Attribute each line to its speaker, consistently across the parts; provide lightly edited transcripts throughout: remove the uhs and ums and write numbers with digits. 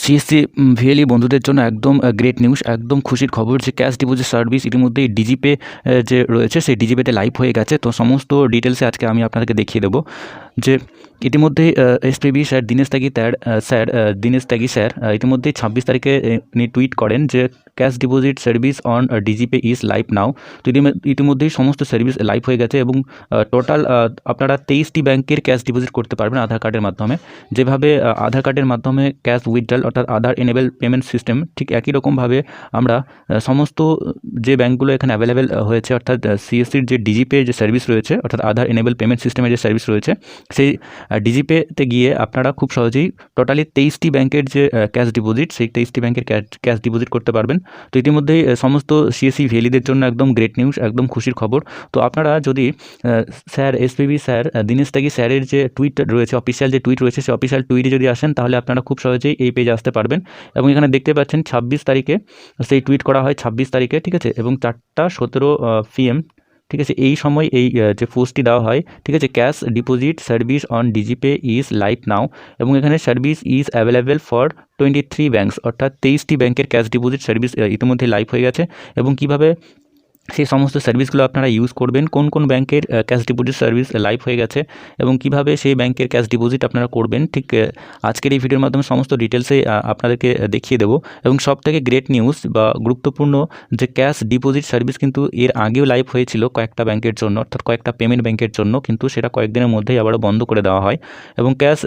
Speaker 1: CSC VLE বন্ধুদের জন্য একদম গ্রেট নিউজ, একদম খুশির খবর যে ক্যাশ ডিপোজিট সার্ভিস ইতিমধ্যেই ডিজিপে যে রয়েছে সেই ডিজিপেতে লাইভ হয়ে গেছে। তো সমস্ত ডিটেলসে আজকে আমি আপনাদেরকে দেখিয়ে দেবো যে ইতিমধ্যেই এসপিবি স্যার দীনেশ ত্যাগী স্যার ইতিমধ্যেই 26 তারিখে টুইট করেন যে cash deposit service on DigiPay is live now. তো ইতিমধ্যেই সমস্ত সার্ভিস লাইভ হয়ে গেছে এবং টোটাল আপনারা 23টি ব্যাংকের ক্যাশ ডিপোজিট করতে পারবেন আধার কার্ডের মাধ্যমে। যেভাবে আধার কার্ডের মাধ্যমে ক্যাশ উইথড্রল অর্থাৎ আধার এনেবল পেমেন্ট সিস্টেম, ঠিক একই রকমভাবে আমরা সমস্ত যে ব্যাঙ্কগুলো এখানে অ্যাভেলেবেল হয়েছে অর্থাৎ সিএসসির যে ডিজিপে যে সার্ভিস রয়েছে অর্থাৎ আধার এনেবল পেমেন্ট সিস্টেমের যে সার্ভিস রয়েছে সেই ডিজিপেতে গিয়ে আপনারা খুব সহজেই টোটালি 23টি ব্যাংকের যে ক্যাশ ডিপোজিট সেই 23টি ব্যাংকের ক্যাশ ডিপোজিট করতে পারবেন। তো ইতিমধ্যেই সমস্ত সিএসসি ভিএলইদের জন্য একদম গ্রেট নিউজ, একদম খুশির খবর। তো আপনারা যদি স্যার এসপিবি স্যার দীনেশ ত্যাগী স্যারের যে টুইট রয়েছে, অফিসিয়াল যে টুইট রয়েছে সেই অফিসিয়াল টুইটে যদি আসেন তাহলে আপনারা খুব সহজেই এই পেজে আসতে পারবেন। এবং এখানে দেখতে পাচ্ছেন 26 তারিখে সেই টুইট করা হয়, 26 তারিখে, ঠিক আছে, এবং 4:17 PM, ঠিক আছে, এই সময় এই যে পোস্টটি দেওয়া হয়, ঠিক আছে, cash deposit service on DigiPay is live now, এবং এখানে service is available for 23 banks অর্থাৎ 23টি ব্যাংকের ক্যাশ ডিপোজিট সার্ভিস ইতিমধ্যে লাইভ হয়ে গেছে। এবং কিভাবে সেই সমস্ত সার্ভিসগুলো আপনারা ইউজ করবেন, কোন কোন ব্যাংকের ক্যাশ ডিপোজিট সার্ভিস লাইভ হয়ে গেছে এবং কিভাবে সেই ব্যাংকের ক্যাশ ডিপোজিট আপনারা করবেন, ঠিক আজকের এই ভিডিওর মাধ্যমে সমস্ত ডিটেলসে আপনাদেরকে দেখিয়ে দেবো। এবং সবথেকে গ্রেট নিউজ বা গুরুত্বপূর্ণ যে ক্যাশ ডিপোজিট সার্ভিস কিন্তু এর আগেও লাইভ হয়েছিল কয়েকটা ব্যাংকের জন্য অর্থাৎ কয়েকটা পেমেন্ট ব্যাংকের জন্য, কিন্তু সেটা কয়েকদিনের মধ্যেই আবারও বন্ধ করে দেওয়া হয়। এবং ক্যাশ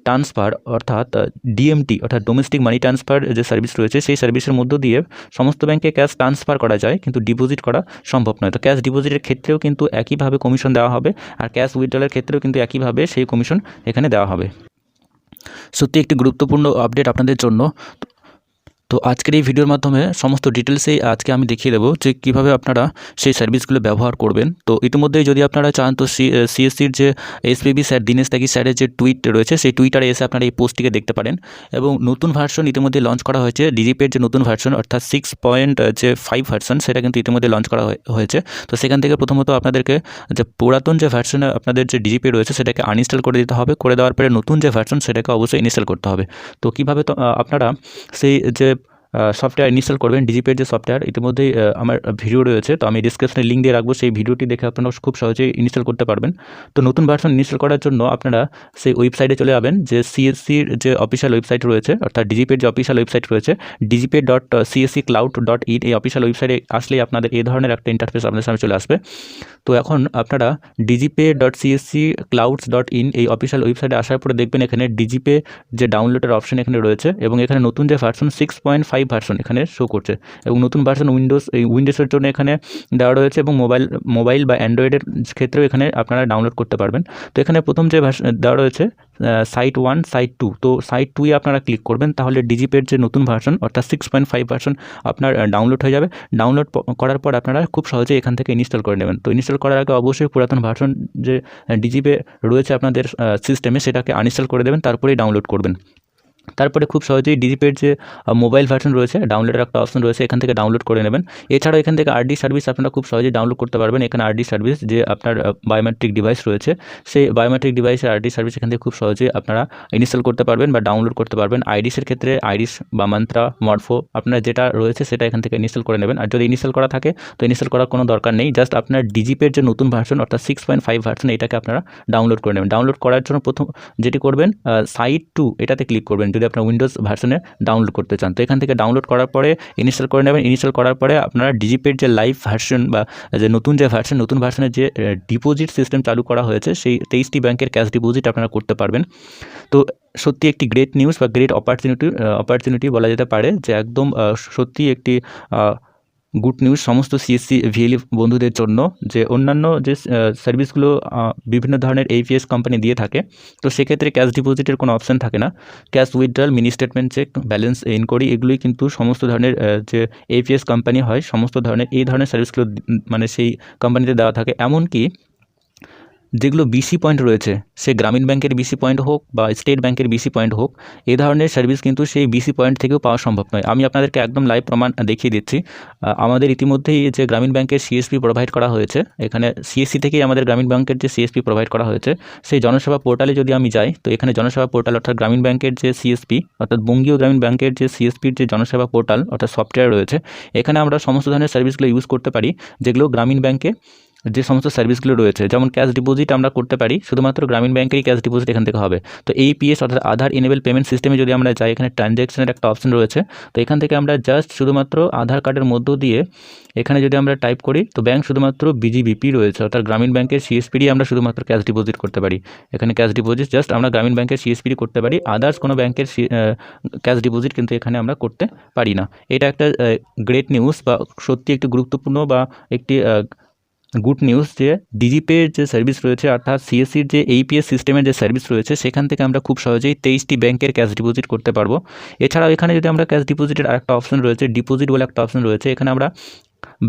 Speaker 1: ট্রান্সফার অর্থাৎ ডিএমটি অর্থাৎ ডোমেস্টিক মানি ট্রান্সফার যে সার্ভিস রয়েছে সেই সার্ভিসের মধ্য দিয়ে সমস্ত ব্যাংকে ক্যাশ ট্রান্সফার করা যায় কিন্তু ডিপোজিট করা সম্ভব নয়। তো ক্যাশ ডিপোজিটের ক্ষেত্রেও কিন্তু একইভাবে কমিশন দেওয়া হবে আর ক্যাশ উইথড্রলের ক্ষেত্রেও কিন্তু একইভাবে সেই কমিশন এখানে দেওয়া হবে। সত্যি একটি গুরুত্বপূর্ণ আপডেট আপনাদের জন্য। তো আজকের এই ভিডিওর মাধ্যমে সমস্ত ডিটেলসেই আজকে আমি দেখিয়ে দেবো যে কীভাবে আপনারা সেই সার্ভিসগুলো ব্যবহার করবেন। তো ইতিমধ্যেই যদি আপনারা চান তো সিএসসির যে এসপিবি স্যার দীনেশ ত্যাগী স্যারের যে টুইট রয়েছে সেই টুইটারে এসে আপনারা এই পোস্টটিকে দেখতে পারেন। এবং নতুন ভার্সন ইতিমধ্যে লঞ্চ করা হয়েছে, ডিজিপের যে নতুন ভার্সন অর্থাৎ 6.5 ভার্সন সেটা কিন্তু ইতিমধ্যে লঞ্চ করা হয়েছে। তো সেখান থেকে প্রথমত আপনাদেরকে যে পুরাতন যে ভার্সনে আপনাদের যে ডিজিপে রয়েছে সেটাকে আনইনস্টল করে দিতে হবে, করে দেওয়ার পরে নতুন যে ভার্সন সেটাকে অবশ্যই ইনস্টল করতে হবে। তো কীভাবে তো আপনারা সেই যে সফটওয়্যার ইনস্টল করবেন, ডিজিপের যে সফটওয়্যার ইতিমধ্যেই আমার ভিডিও রয়েছে, তো আমি ডিসক্রিপশনে লিঙ্ক দিয়ে রাখবো, সেই ভিডিওটি দেখে আপনারা খুব সহজেই ইনস্টল করতে পারবেন। তো নতুন ভার্সন ইনস্টল করার জন্য আপনারা সেই ওয়েবসাইটে চলে যাবেন, যে সিএসসির যে অফিসিয়াল ওয়েবসাইট রয়েছে অর্থাৎ ডিজিপের যে অফিসিয়াল ওয়েবসাইট রয়েছে DigiPay.CSCCloud.in, এই অফিসিয়াল ওয়েবসাইটে আসলেই আপনাদের এই ধরনের একটা ইন্টারফেস আপনাদের সামনে চলে আসবে। তো এখন আপনারা DigiPay.CSCClouds.in এই অফিসিয়াল ওয়েবসাইটে আসার পরে দেখবেন এখানে ডিজিপে যে ডাউনলোডের অপশন এখানে রয়েছে এবং এখানে নতুন যে ভার্সন 6.5 ভার্সন এখানে শো করছে এবং নতুন ভার্সন উইন্ডোজের জন্য এখানে দেওয়া রয়েছে এবং মোবাইল বা অ্যান্ড্রয়েডের ক্ষেত্রেও এখানে আপনারা ডাউনলোড করতে পারবেন। তো এখানে প্রথম যে ভার্সন দেওয়া রয়েছে সাইট 1 সাইট 2, তো সাইট 2-এ আপনারা ক্লিক করবেন, তাহলে ডিজিপের যে নতুন ভার্সন অর্থাৎ 6.5 ভার্সন আপনার ডাউনলোড হয়ে যাবে। ডাউনলোড করার পর আপনারা খুব সহজেই এখান থেকে ইনস্টল করে নেবেন। তো ইনস্টল করার আগে অবশ্যই পুরাতন ভার্সন যে ডিজিপে রয়েছে আপনাদের সিস্টেমে সেটাকে আনইনস্টল করে দেবেন, তারপরেই ডাউনলোড করবেন। তারপরে খুব সহজেই ডিজিপের যে মোবাইল ভার্সন রয়েছে ডাউনলোডের একটা অপশন রয়েছে, এখান থেকে ডাউনলোড করে নেবেন। এছাড়াও এখান থেকে আরডি সার্ভিস আপনারা খুব সহজেই ডাউনলোড করতে পারবেন। এখানে আরডি সার্ভিস যে আপনার বায়োমেট্রিক ডিভাইস রয়েছে সেই বায়োমেট্রিক ডিভাইসের আরডি সার্ভিস এখান থেকে খুব সহজেই আপনারা ইনস্টল করতে পারবেন বা ডাউনলোড করতে পারবেন। আইরিসের ক্ষেত্রে আইরিস বা মান্ত্রা মরফো আপনার যেটা রয়েছে সেটা এখান থেকে ইনস্টল করে নেবেন। আর যদি ইনস্টল করা থাকে তো ইনস্টল করার কোনো দরকার নেই, জাস্ট আপনার ডিজিপের যে নতুন ভার্সন অর্থাৎ 6.5 ভার্সন এটাকে আপনারা ডাউনলোড করে নেবেন। ডাউনলোড করার জন্য প্রথম যেটি করবেন সাইট 2 এটাতে ক্লিক করবেন যদি আপনার উইন্ডোজ ভার্সনে ডাউনলোড করতে চান। তো এখান থেকে ডাউনলোড করার পরে ইনস্টল করে নেবেন। ইনস্টল করার পরে আপনারা ডিজিপের যে লাইভ ভার্সন বা যে নতুন ভার্সনের যে ডিপোজিট সিস্টেম চালু করা হয়েছে সেই 23টি ব্যাংকের ক্যাশ ডিপোজিট আপনারা করতে পারবেন। তো সত্যি একটি গ্রেট নিউজ বা গ্রেট অপরচুনিটি বলা যেতে পারে, যে একদম সত্যি একটি গুড নিউজ সমস্ত সিএসসি ভিএলই বন্ধুদের জন্য, যে অন্যান্য যে সার্ভিসগুলো বিভিন্ন ধরনের এপিএস কোম্পানি দিয়ে থাকে তো সেক্ষেত্রে ক্যাশ ডিপোজিটের কোনো অপশান থাকে না। Cash withdrawal, mini statement check, balance enquiry এগুলোই কিন্তু সমস্ত ধরনের যে এপিএস কোম্পানি হয় সমস্ত ধরনের এই ধরনের সার্ভিসগুলো মানে সেই কোম্পানিতে দেওয়া থাকে। এমনকি যেগুলো বিসি পয়েন্ট রয়েছে, সে গ্রামীণ ব্যাংকের বিসি পয়েন্ট হোক বা স্টেট ব্যাংকের বিসি পয়েন্ট হোক, এই ধরনের সার্ভিস কিন্তু সেই বিসি পয়েন্ট থেকেও পাওয়া সম্ভব নয়। আমি আপনাদেরকে একদম লাইভ প্রমাণ দেখিয়ে দিচ্ছি। আমাদের ইতিমধ্যেই যে গ্রামীণ ব্যাংকের সিএসপি প্রোভাইড করা হয়েছে, এখানে সিএসসি থেকেই আমাদের গ্রামীণ ব্যাংকের যে সিএসপি প্রোভাইড করা হয়েছে, সেই জনসেবা পোর্টালে যদি আমি যাই, তো এখানে জনসেবা পোর্টাল অর্থাৎ গ্রামীণ ব্যাংকের যে সিএসপি অর্থাৎ বঙ্গীয় গ্রামীণ ব্যাংকের যে সিএসপির যে জনসেবা পোর্টাল অর্থাৎ সফটওয়্যার রয়েছে, এখানে আমরা সমস্ত ধরনের সার্ভিসগুলো ইউজ করতে পারি, যেগুলো গ্রামীণ ব্যাংকে যে সমস্ত সার্ভিসগুলো রয়েছে। যেমন ক্যাশ ডিপোজিট আমরা করতে পারি, শুধুমাত্র গ্রামীণ ব্যাংকেরই ক্যাশ ডিপোজিট এখান থেকে হবে। তো APS অর্থাৎ আধার ইনেবল পেমেন্ট সিস্টেমে যদি আমরা যাই, এখানে ট্রানজ্যাকশনের একটা অপশন রয়েছে। তো এখান থেকে আমরা জাস্ট শুধুমাত্র আধার কার্ডের মধ্য দিয়ে এখানে যদি আমরা টাইপ করি, তো ব্যাংক শুধুমাত্র BGBP রয়েছে অর্থাৎ গ্রামীণ ব্যাংকের সিএসপিরই আমরা শুধুমাত্র ক্যাশ ডিপোজিট করতে পারি। এখানে ক্যাশ ডিপোজিট জাস্ট আমরা গ্রামীণ ব্যাংকের সিএসপিরই করতে পারি, আদার্স কোনো ব্যাংকের ক্যাশ ডিপোজিট কিন্তু এখানে আমরা করতে পারি না। এটা একটা গ্রেট নিউজ বা সত্যি একটি গুরুত্বপূর্ণ বা একটি গুড নিউজ যে ডিজিপের যে সার্ভিস রয়েছে অর্থাৎ সিএসসির যে APS সিস্টেমের যে সার্ভিস রয়েছে, সেখান থেকে আমরা খুব সহজেই 23টি ব্যাংকের ক্যাশ ডিপোজিট করতে পারবো। এছাড়াও এখানে যদি আমরা ক্যাশ ডিপোজিটের আরেকটা অপশন রয়েছে, ডিপোজিট বলে একটা অপশন রয়েছে, এখানে আমরা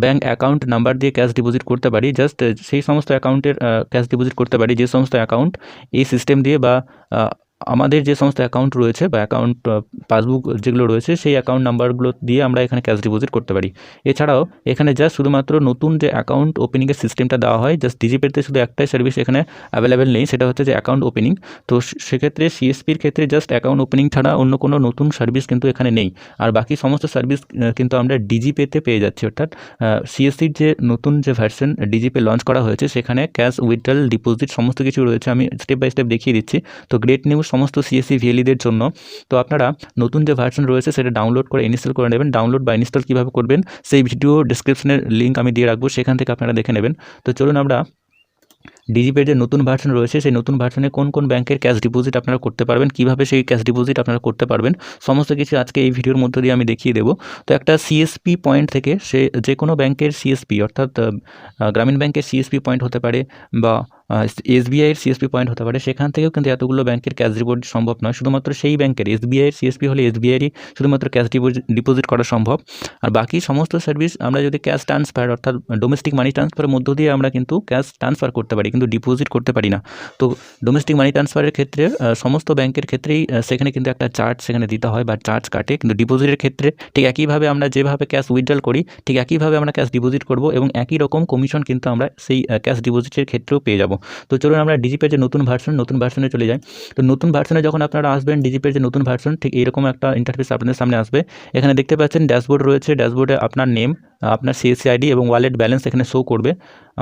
Speaker 1: ব্যাঙ্ক অ্যাকাউন্ট নাম্বার দিয়ে ক্যাশ ডিপোজিট করতে পারি। জাস্ট সেই সমস্ত অ্যাকাউন্টের ক্যাশ ডিপোজিট করতে পারি যে সমস্ত অ্যাকাউন্ট এই সিস্টেম দিয়ে বা আমাদের যে সমস্ত অ্যাকাউন্ট রয়েছে বা অ্যাকাউন্ট পাসবুক যেগুলো রয়েছে, সেই অ্যাকাউন্ট নাম্বারগুলো দিয়ে আমরা এখানে ক্যাশ ডিপোজিট করতে পারি। এছাড়াও এখানে জাস্ট শুধুমাত্র নতুন যে অ্যাকাউন্ট ওপেনিংয়ের সিস্টেমটা দেওয়া হয়, জাস্ট ডিজিপেতে শুধু একটাই সার্ভিস এখানে অ্যাভেলেবেল নেই, সেটা হচ্ছে যে অ্যাকাউন্ট ওপেনিং। তো সেক্ষেত্রে সিএসপির ক্ষেত্রে জাস্ট অ্যাকাউন্ট ওপেনিং ছাড়া অন্য কোনো নতুন সার্ভিস কিন্তু এখানে নেই। আর বাকি সমস্ত সার্ভিস কিন্তু আমরা ডিজিপেতে পেয়ে যাচ্ছি। অর্থাৎ সিএসসির যে নতুন যে ভার্সন ডিজিপে লঞ্চ করা হয়েছে, সেখানে ক্যাশ উইথড্রল ডিপোজিট সমস্ত কিছু রয়েছে। আমি স্টেপ বাই স্টেপ দেখিয়ে দিচ্ছি। তো গ্রেট নিউজ সমস্ত CSC VLEদের জন্য। তো আপনারা নতুন যে ভার্সন রয়েছে সেটা ডাউনলোড করে ইনস্টল করে নেবেন। ডাউনলোড বা ইনস্টল কীভাবে করবেন সেই ভিডিও ডিসক্রিপশনের লিঙ্ক আমি দিয়ে রাখবো, সেখান থেকে আপনারা দেখে নেবেন। তো চলুন আমরা ডিজিপের যে নতুন ভার্সন রয়েছে, সেই নতুন ভার্সনে কোন কোন ব্যাংকের ক্যাশ ডিপোজিট আপনারা করতে পারবেন, কীভাবে সেই ক্যাশ ডিপোজিট আপনারা করতে পারবেন, সমস্ত কিছু আজকে এই ভিডিওর মধ্যে দিয়ে আমি দেখিয়ে দেবো। তো একটা সিএসপি পয়েন্ট থেকে সে যে কোনো ব্যাংকের সিএসপি অর্থাৎ গ্রামীণ ব্যাংকের সিএসপি পয়েন্ট হতে পারে বা SBIয়ের সিএসপি পয়েন্ট হতে পারে, সেখান থেকেও কিন্তু এতগুলো ব্যাংকের ক্যাশ ডিপোজিট সম্ভব নয়। শুধুমাত্র সেই ব্যাংকের SBIয়ের সিএসপি হলে SBIয়েরই শুধুমাত্র ক্যাশ ডিপোজিট করা সম্ভব। আর বাকি সমস্ত সার্ভিস আমরা যদি ক্যাশ ট্রান্সফার অর্থাৎ ডোমেস্টিক মানি ট্রান্সফারের মধ্য দিয়ে আমরা কিন্তু ক্যাশ ট্রান্সফার করতে পারি, কিন্তু ডিপোজিট করতে পারি না। তো ডোমেস্টিক মানি ট্রান্সফারের ক্ষেত্রে সমস্ত ব্যাংকের ক্ষেত্রেই সেখানে কিন্তু একটা চার্জ সেখানে দিতে হয় বা চার্জ কাটে, কিন্তু ডিপোজিটের ক্ষেত্রে ঠিক একইভাবে আমরা যেভাবে ক্যাশ উইথড্রল করি ঠিক একইভাবে আমরা ক্যাশ ডিপোজিট করব এবং একই রকম কমিশন কিন্তু আমরা সেই ক্যাশ ডিপোজিটের ক্ষেত্রেও পেয়ে যাব। তো চলুন আমরা ডিজিপের যে নতুন ভার্সনে চলে যাই। তো নতুন ভার্সনে যখন আপনারা আসবেন, ডিজিপের যে নতুন ভার্সন ঠিক এইরকম একটা ইন্টারফেস আপনাদের সামনে আসবে। এখানে দেখতে পাচ্ছেন ড্যাশবোর্ড রয়েছে, ড্যাশবোর্ডে আপনার নেম, আপনার CSC ID এবং ওয়ালেট ব্যালেন্স এখানে শো করবে।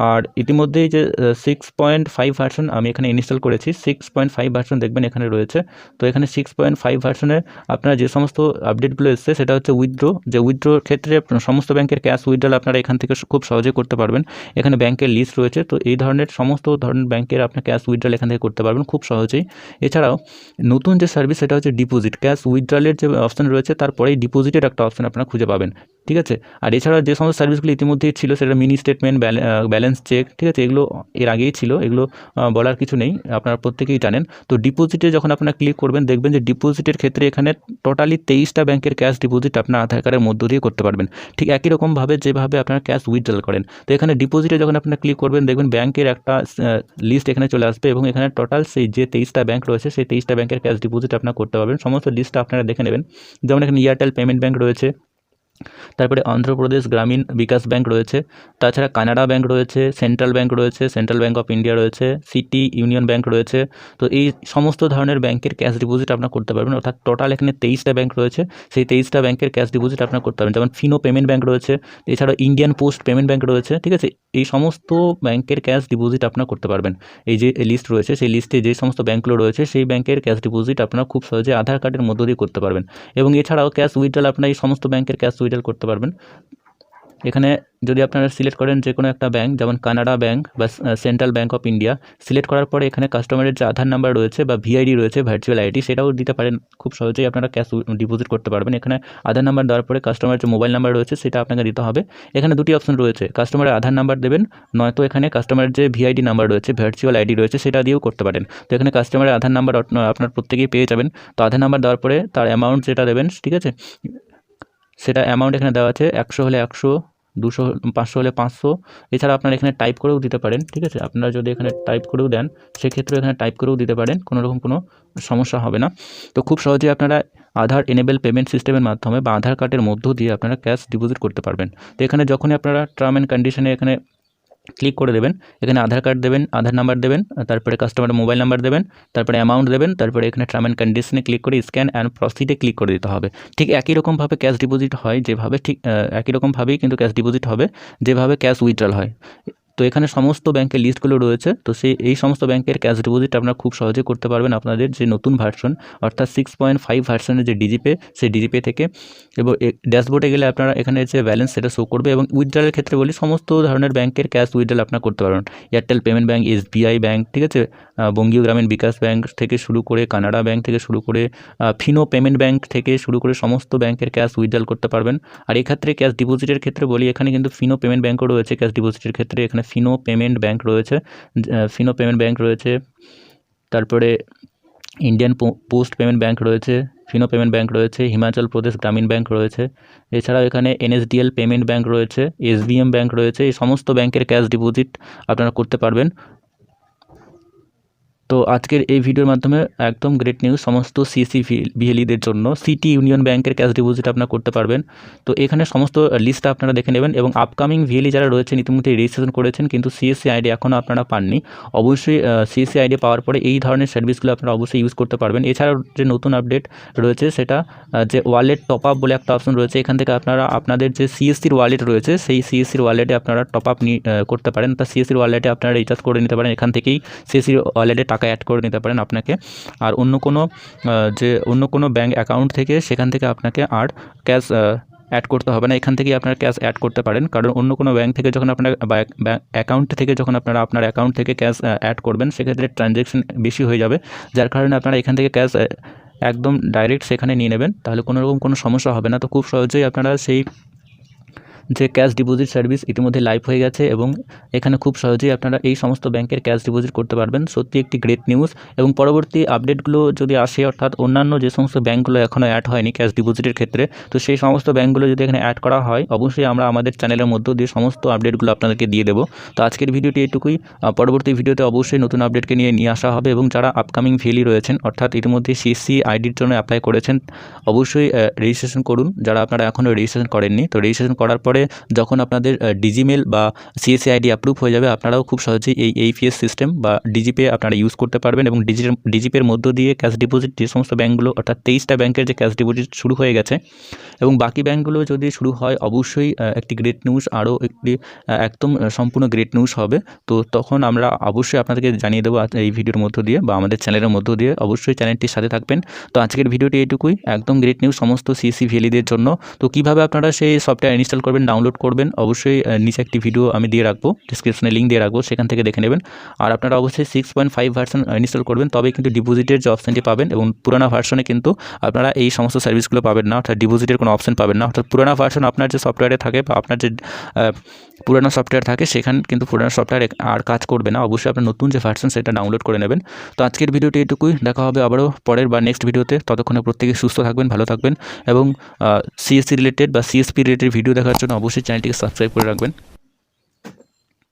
Speaker 1: আর ইতিমধ্যেই যে 6.5 ভার্সন আমি এখানে ইনস্টল করেছি, 6.5 ভার্সন দেখবেন এখানে রয়েছে। তো এখানে 6.5 ভার্সনে আপনার যে সমস্ত আপডেটগুলো এসছে সেটা হচ্ছে উইথড্রোর ক্ষেত্রে সমস্ত ব্যাংকের ক্যাশ উইথড্রল আপনারা এখান থেকে খুব সহজে করতে পারবেন। এখানে ব্যাংকের লিস্ট রয়েছে, তো এই ধরনের সমস্ত ধরনের ব্যাংকের আপনার ক্যাশ উইথড্রল এখান থেকে করতে পারবেন খুব সহজেই। এছাড়াও নতুন যে সার্ভিস সেটা হচ্ছে ডিপোজিট। ক্যাশ উইথড্রলের যে অপশন রয়েছে তারপরেই ডিপোজিটের একটা অপশন আপনারা খুঁজে পাবেন, ঠিক আছে। আর এছাড়া যে সমস্ত সার্ভিসগুলো ইতিমধ্যেই ছিল সেটা মিনি স্টেটমেন্ট, ব্যালেন্স চেক, ঠিক আছে, এগুলো এর আগেই ছিল, এগুলো বলার কিছু নেই, আপনারা প্রত্যেকেই জানেন। তো ডিপোজিটে যখন আপনারা ক্লিক করবেন দেখবেন যে ডিপোজিটের ক্ষেত্রে এখানে টোটালি 23টা ব্যাংকের ক্যাশ ডিপোজিট আপনার আধার কার্ডের মধ্য দিয়ে করতে পারবেন, ঠিক একই রকমভাবে যেভাবে আপনারা ক্যাশ উইথড্রল করেন। তো এখানে ডিপোজিটে যখন আপনারা ক্লিক করবেন দেখবেন ব্যাংকের একটা লিস্ট এখানে চলে আসবে এবং এখানে টোটাল সেই যে 23টা ব্যাংক রয়েছে সেই 23টা ব্যাংকের ক্যাশ ডিপোজিট আপনারা করতে পারবেন। সমস্ত লিস্টটা আপনারা দেখে নেবেন। যেমন এখানে এয়ারটেল পেমেন্ট ব্যাংক রয়েছে, তারপরে অন্ধ্রপ্রদেশ গ্রামীণ বিকাশ ব্যাংক রয়েছে, তাছাড়া কানাড়া ব্যাংক রয়েছে, সেন্ট্রাল ব্যাংক রয়েছে, সেন্ট্রাল ব্যাংক অফ ইন্ডিয়া রয়েছে, সিটি ইউনিয়ন ব্যাংক রয়েছে। তো এই সমস্ত ধরনের ব্যাংকের ক্যাশ ডিপোজিট আপনারা করতে পারবেন। অর্থাৎ টোটাল এখানে 23টা ব্যাংক রয়েছে, সেই 23টা ব্যাংকের ক্যাশ ডিপোজিট আপনারা করতে পারবেন। যেমন ফিনো পেমেন্ট ব্যাংক রয়েছে, এছাড়া ইন্ডিয়ান পোস্ট পেমেন্ট ব্যাংক রয়েছে, ঠিক আছে। এই সমস্ত ব্যাংকের ক্যাশ ডিপোজিট আপনারা করতে পারবেন। এই যে লিস্ট রয়েছে সেই লিস্টে যে সমস্ত ব্যাংকগুলো রয়েছে সেই ব্যাংকের ক্যাশ ডিপোজিট আপনারা খুব সহজে আধার কার্ডের মধ্য দিয়ে করতে পারবেন। এবং এছাড়াও ক্যাশ উইথড্রল আপনারা এই সমস্ত ব্যাংকের ক্যাশ উইথড্রল করতে পারবেন। এখানে যদি আপনারা সিলেক্ট করেন যে কোনো একটা ব্যাংক, যেমন কানাড়া ব্যাংক বা central bank of India, select করার পরে এখানে কাস্টমারের যে আধার নাম্বার রয়েছে বা VID রয়েছে, ভার্চুয়াল ID, সেটাও দিতে পারেন। খুব সহজেই আপনারা ক্যাশ ডিপোজিট করতে পারবেন। এখানে আধার নাম্বার দেওয়ার পরে কাস্টমারের যে মোবাইল নাম্বার রয়েছে সেটা আপনাকে দিতে হবে। এখানে দুটি অপশন রয়েছে, কাস্টমারের আধার নাম্বার দেবেন, নয়তো এখানে কাস্টমারের যে VID নাম্বার রয়েছে, ভার্চুয়াল ID রয়েছে, সেটা দিয়েও করতে পারেন। তো এখানে কাস্টমারের আধার নাম্বার আপনার প্রত্যেকেই পেয়ে যাবেন। তো আধার নাম্বার দেওয়ার পরে তার অ্যামাউন্ট যেটা দেবেন, ঠিক আছে, সেটা অ্যামাউন্ট এখানে দেওয়া আছে, 100 হলে 100, 200 500 হলে 500। এছাড়া আপনারা এখানে টাইপ করেও দিতে পারেন, ঠিক আছে। আপনারা যদি এখানে টাইপ করেও দেন সেক্ষেত্রে এখানে টাইপ করেও দিতে পারেন, কোনোরকম কোনো সমস্যা হবে না। তো খুব সহজেই আপনারা আধার এনেবল পেমেন্ট সিস্টেমের মাধ্যমে বা আধার কার্ডের মধ্য দিয়ে আপনারা ক্যাশ ডিপোজিট করতে পারবেন। তো এখানে যখনই আপনারা টার্ম অ্যান্ড কন্ডিশনে এখানে ক্লিক করে দেবেন, এখানে আধার কার্ড দেবেন, আধার নাম্বার দেবেন, তারপরে কাস্টমারের মোবাইল নাম্বার দেবেন, তারপরে অ্যামাউন্ট দেবেন, তারপরে এখানে টার্ম অ্যান্ড কন্ডিশনে ক্লিক করে স্ক্যান অ্যান্ড প্রসিডে ক্লিক করে দিতে হবে। ঠিক একই রকমভাবে ক্যাশ ডিপোজিট হয় যেভাবে, ঠিক একই রকমভাবেই কিন্তু ক্যাশ ডিপোজিট হবে যেভাবে ক্যাশ উইথড্রল হয়। তো এখানে সমস্ত ব্যাংকের লিস্টগুলো রয়েছে। তো এই সমস্ত ব্যাংকের ক্যাশ ডিপোজিট আপনারা খুব সহজে করতে পারবেন আপনাদের যে নতুন ভার্সন অর্থাৎ 6.5 ভার্সনের যে ডিজিপে, সেই ডিজিপে থেকে। এবং ড্যাশবোর্ডে গেলে আপনারা এখানে যে ব্যালেন্স সেটা শো করবে। এবং উইথড্রলের ক্ষেত্রে বলি, সমস্ত ধরনের ব্যাংকের ক্যাশ উইথড্রল আপনারা করতে পারবেন। Airtel payment bank, SBI bank, ঠিক আছে, বঙ্গীয় গ্রামীণ বিকাশ ব্যাঙ্ক থেকে শুরু করে, কানাড়া ব্যাঙ্ক থেকে শুরু করে, ফিনো পেমেন্ট ব্যাঙ্ক থেকে শুরু করে সমস্ত ব্যাংকের ক্যাশ উইথড্রল করতে পারবেন। আর এক্ষেত্রে ক্যাশ ডিপোজিটের ক্ষেত্রে বলি, এখানে কিন্তু ফিনো পেমেন্ট ব্যাঙ্কও রয়েছে ক্যাশ ডিপোজিটের ক্ষেত্রে। এখানে ফিনো পেমেন্ট ব্যাঙ্ক রয়েছে, তারপরে ইন্ডিয়ান পোস্ট পেমেন্ট ব্যাঙ্ক রয়েছে, ফিনো পেমেন্ট ব্যাঙ্ক রয়েছে, হিমাচল প্রদেশ গ্রামীণ ব্যাঙ্ক রয়েছে। এছাড়াও এখানে NSDL পেমেন্ট ব্যাঙ্ক রয়েছে, SBM ব্যাঙ্ক রয়েছে। এই সমস্ত ব্যাংকের ক্যাশ ডিপোজিট আপনারা করতে পারবেন। তো আজকের এই ভিডিওর মাধ্যমে একদম গ্রেট নিউজ সমস্ত CSC VLE দের জন্য। সিটি ইউনিয়ন ব্যাংকের ক্যাশ ডিপোজিট আপনারা করতে পারবেন। তো এখানে সমস্ত লিস্টটা আপনারা দেখে নেবেন। এবং আপকামিং VLE যারা রয়েছেন ইতিমধ্যে রেজিস্ট্রেশন করেছেন কিন্তু CSC ID এখনও আপনারা পাননি, অবশ্যই CSC ID পাওয়ার পরে এই ধরনের সার্ভিসগুলো আপনারা অবশ্যই ইউজ করতে পারবেন। এছাড়াও যে নতুন আপডেট রয়েছে সেটা যে ওয়ালেট টপ আপ বলে একটা অপশন রয়েছে, এখান থেকে আপনারা আপনাদের যে CSCর ওয়ালেট রয়েছে সেই CSCর ওয়ালেটে আপনারা টপ আপ করতে পারেন। তা CSCর ওয়ালেটে আপনারা রিচার্জ করে নিতে পারেন, এখান থেকেই CSCর ওয়ালেটে টাকা অ্যাড করে নিতে পারেন আপনাকে। আর অন্য কোনো ব্যাঙ্ক অ্যাকাউন্ট থেকে সেখান থেকে আপনাকে আর ক্যাশ অ্যাড করতে হবে না, এখান থেকেই আপনারা ক্যাশ অ্যাড করতে পারেন। কারণ অন্য কোনো ব্যাঙ্ক থেকে যখন আপনার অ্যাকাউন্ট থেকে যখন আপনারা আপনার অ্যাকাউন্ট থেকে ক্যাশ অ্যাড করবেন সেক্ষেত্রে ট্রানজ্যাকশন বেশি হয়ে যাবে, যার কারণে আপনারা এখান থেকে ক্যাশ একদম ডাইরেক্ট সেখানে নিয়ে নেবেন, তাহলে কোনোরকম কোনো সমস্যা হবে না। তো খুব সহজেই আপনারা সেই যে ক্যাশ ডিপোজিট সার্ভিস ইতিমধ্যে লাইভ হয়ে গেছে এবং এখানে খুব সহজেই আপনারা এই সমস্ত ব্যাংকের ক্যাশ ডিপোজিট করতে পারবেন। সত্যি একটি গ্রেট নিউজ। এবং পরবর্তী আপডেটগুলো যদি আসে, অর্থাৎ অন্যান্য যে সমস্ত ব্যাংকগুলো এখনও অ্যাড হয়নি ক্যাশ ডিপোজিটের ক্ষেত্রে, তো সেই সমস্ত ব্যাংকগুলো যদি এখানে অ্যাড করা হয় অবশ্যই আমরা আমাদের চ্যানেলের মধ্য দিয়ে সমস্ত আপডেটগুলো আপনাদেরকে দিয়ে দেবো। তো আজকের ভিডিওটি এটুকুই। পরবর্তী ভিডিওতে অবশ্যই নতুন আপডেটকে নিয়ে আসা হবে। এবং যারা আপকামিং VLE রয়েছেন অর্থাৎ ইতিমধ্যে CSC IDর জন্য অ্যাপ্লাই করেছেন অবশ্যই রেজিস্ট্রেশন করুন। যারা আপনারা এখনও রেজিস্ট্রেশন করেননি, তো রেজিস্ট্রেশন করার পরে যখন আপনাদের ডিজিমেল বা CSC ID অ্যাপ্রুভ হয়ে যাবে আপনারাও খুব সহজেই এই APS সিস্টেম বা ডিজিপে আপনারা ইউজ করতে পারবেন। এবং ডিজিপের মধ্য দিয়ে ক্যাশ ডিপোজিট যে সমস্ত ব্যাঙ্কগুলো অর্থাৎ 23টা ব্যাংকের যে ক্যাশ ডিপোজিট শুরু হয়ে গেছে এবং বাকি ব্যাঙ্কগুলো যদি শুরু হয় অবশ্যই একটি গ্রেট নিউজ, আরও একটি একদম সম্পূর্ণ গ্রেট নিউজ হবে। তো তখন আমরা অবশ্যই আপনাদেরকে জানিয়ে দেবো এই ভিডিওর মধ্য দিয়ে বা আমাদের চ্যানেলের মধ্য দিয়ে। অবশ্যই চ্যানেলটির সাথে থাকবেন। তো আজকের ভিডিওটি এটুকুই, একদম গ্রেট নিউজ সমস্ত CSC VLE দের জন্য। তো কীভাবে আপনারা সেই সফটওয়্যার ইনস্টল করবেন, ডাউনলোড করবেন, অবশ্যই নিচে একটি ভিডিও আমি দিয়ে রাখবো, ডিসক্রিপশনে লিঙ্ক দিয়ে রাখবো, সেখান থেকে দেখে নেবেন। আর আপনারা অবশ্যই 6.5 ভার্সন ইনস্টল করবেন, তবে কিন্তু ডিপোজিটের যে অপশানটি পাবেন। এবং পুরানো ভার্সনে কিন্তু আপনারা এই সমস্ত সার্ভিসগুলো পাবেন না, অর্থাৎ ডিপোজিটের কোনো অপশন পাবেন না। অর্থাৎ পুরানো ভার্সন আপনার যে সফটওয়্যারে থাকে বা আপনার যে পুরানো সফটওয়্যার থাকে সেখানে কিন্তু পুরানো সফটওয়্যার আর কাজ করবে না। অবশ্যই আপনার নতুন যে ভার্সন সেটা ডাউনলোড করে নেবেন। তো আজকের ভিডিওটি এটুকুই, দেখা হবে আবারও পরের বা নেক্সট ভিডিওতে। ততক্ষণে প্রত্যেকে সুস্থ থাকবেন, ভালো থাকবেন এবং CSC রিলেটেড বা CSP রিলেটেড ভিডিও দেখার জন্য অবশ্যই চ্যানেলটিকে সাবস্ক্রাইব করে রাখবেন।